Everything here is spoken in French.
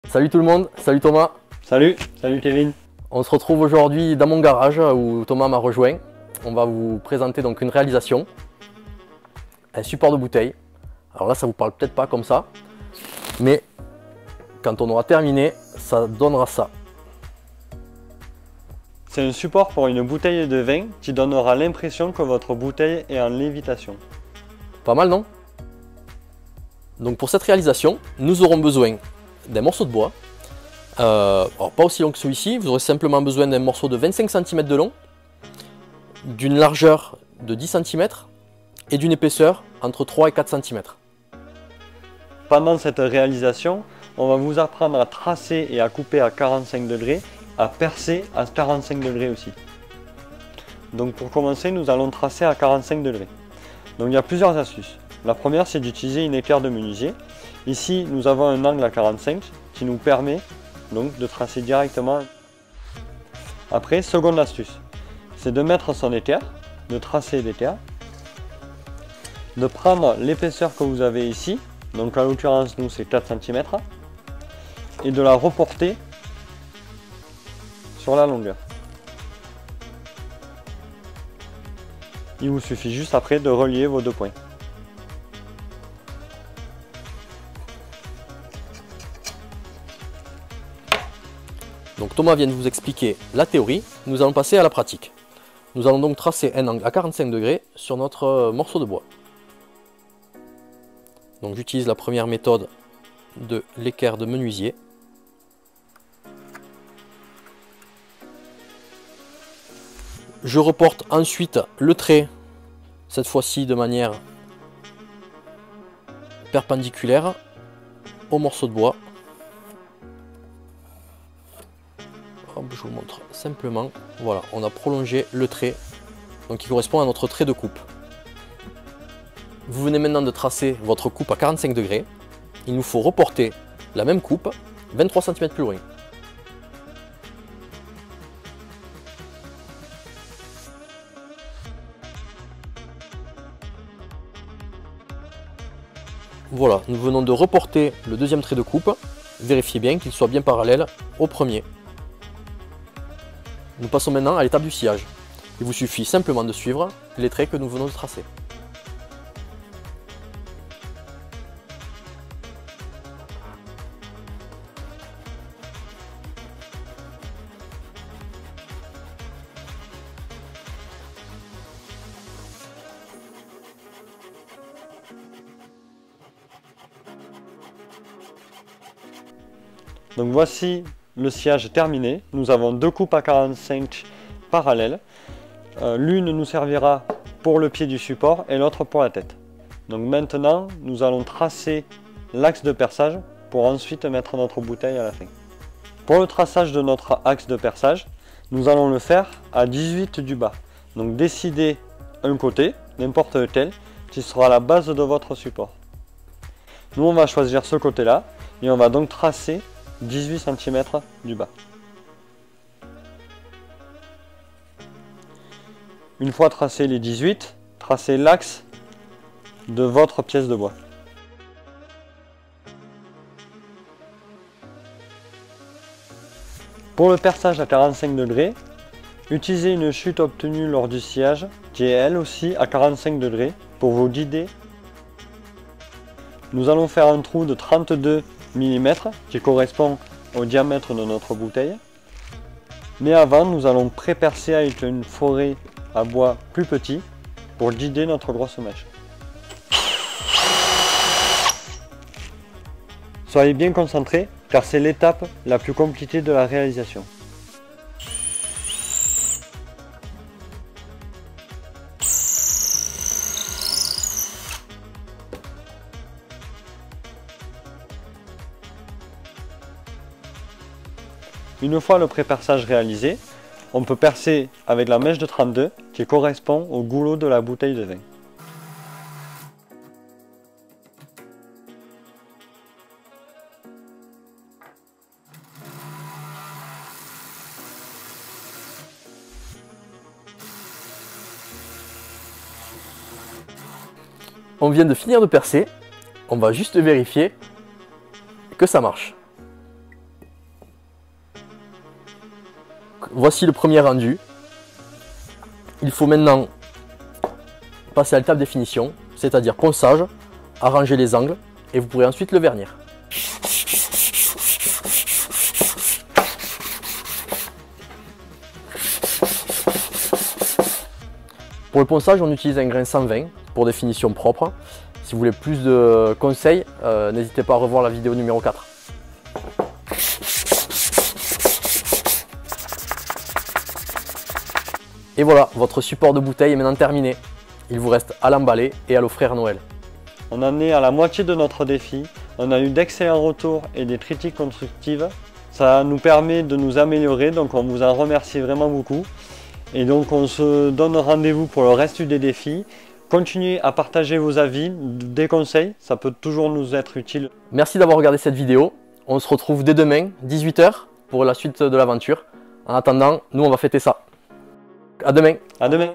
Salut tout le monde, salut Thomas. Salut Kevin. On se retrouve aujourd'hui dans mon garage où Thomas m'a rejoint. On va vous présenter donc une réalisation, un support de bouteille. Alors là, ça vous parle peut-être pas comme ça, mais quand on aura terminé, ça donnera ça. C'est un support pour une bouteille de vin qui donnera l'impression que votre bouteille est en lévitation. Pas mal, non? Donc pour cette réalisation, nous aurons besoin d'un morceau de bois. Alors pas aussi long que celui-ci, vous aurez simplement besoin d'un morceau de 25 cm de long, d'une largeur de 10 cm et d'une épaisseur entre 3 et 4 cm. Pendant cette réalisation, on va vous apprendre à tracer et à couper à 45 degrés, à percer à 45 degrés aussi. Donc pour commencer, nous allons tracer à 45 degrés. Donc il y a plusieurs astuces. La première, c'est d'utiliser une équerre de menuisier. Ici, nous avons un angle à 45 qui nous permet donc de tracer directement. Après, seconde astuce, c'est de mettre son équerre, de tracer l'équerre, de prendre l'épaisseur que vous avez ici, donc en l'occurrence nous c'est 4 cm, et de la reporter sur la longueur. Il vous suffit juste après de relier vos deux points. Donc Thomas vient de vous expliquer la théorie, nous allons passer à la pratique. Nous allons donc tracer un angle à 45 degrés sur notre morceau de bois. Donc j'utilise la première méthode de l'équerre de menuisier. Je reporte ensuite le trait, cette fois-ci de manière perpendiculaire au morceau de bois. Je vous montre simplement, voilà, on a prolongé le trait donc qui correspond à notre trait de coupe. Vous venez maintenant de tracer votre coupe à 45 degrés. Il nous faut reporter la même coupe 23 cm plus loin. Voilà, nous venons de reporter le deuxième trait de coupe. Vérifiez bien qu'il soit bien parallèle au premier. Nous passons maintenant à l'étape du sciage. Il vous suffit simplement de suivre les traits que nous venons de tracer. Donc voici le sciage terminé. Nous avons deux coupes à 45 parallèles. L'une nous servira pour le pied du support et l'autre pour la tête. Donc maintenant, nous allons tracer l'axe de perçage pour ensuite mettre notre bouteille à la fin. Pour le traçage de notre axe de perçage, nous allons le faire à 18 du bas. Donc décidez un côté, n'importe lequel, qui sera la base de votre support. Nous on va choisir ce côté-là et on va donc tracer 18 cm du bas. Une fois tracé les 18, tracez l'axe de votre pièce de bois. Pour le perçage à 45 degrés, utilisez une chute obtenue lors du sciage qui est elle aussi à 45 degrés pour vous guider. Nous allons faire un trou de 32 mm qui correspond au diamètre de notre bouteille. Mais avant, nous allons pré-percer avec une forêt à bois plus petit pour guider notre grosse mèche. Soyez bien concentrés car c'est l'étape la plus compliquée de la réalisation. Une fois le pré-perçage réalisé, on peut percer avec la mèche de 32 qui correspond au goulot de la bouteille de vin. On vient de finir de percer, on va juste vérifier que ça marche. voici le premier rendu. Il faut maintenant passer à l'étape de finition, c'est-à-dire ponçage, arranger les angles et vous pourrez ensuite le vernir. Pour le ponçage, on utilise un grain 120 pour des finitions propres. Si vous voulez plus de conseils, n'hésitez pas à revoir la vidéo numéro 4. Et voilà, votre support de bouteille est maintenant terminé. Il vous reste à l'emballer et à l'offrir à Noël. On en est à la moitié de notre défi. On a eu d'excellents retours et des critiques constructives. Ça nous permet de nous améliorer, donc on vous en remercie vraiment beaucoup. Et donc on se donne rendez-vous pour le reste des défis. Continuez à partager vos avis, des conseils, ça peut toujours nous être utile. Merci d'avoir regardé cette vidéo. On se retrouve dès demain, 18 h, pour la suite de l'aventure. En attendant, nous on va fêter ça. À demain. À demain.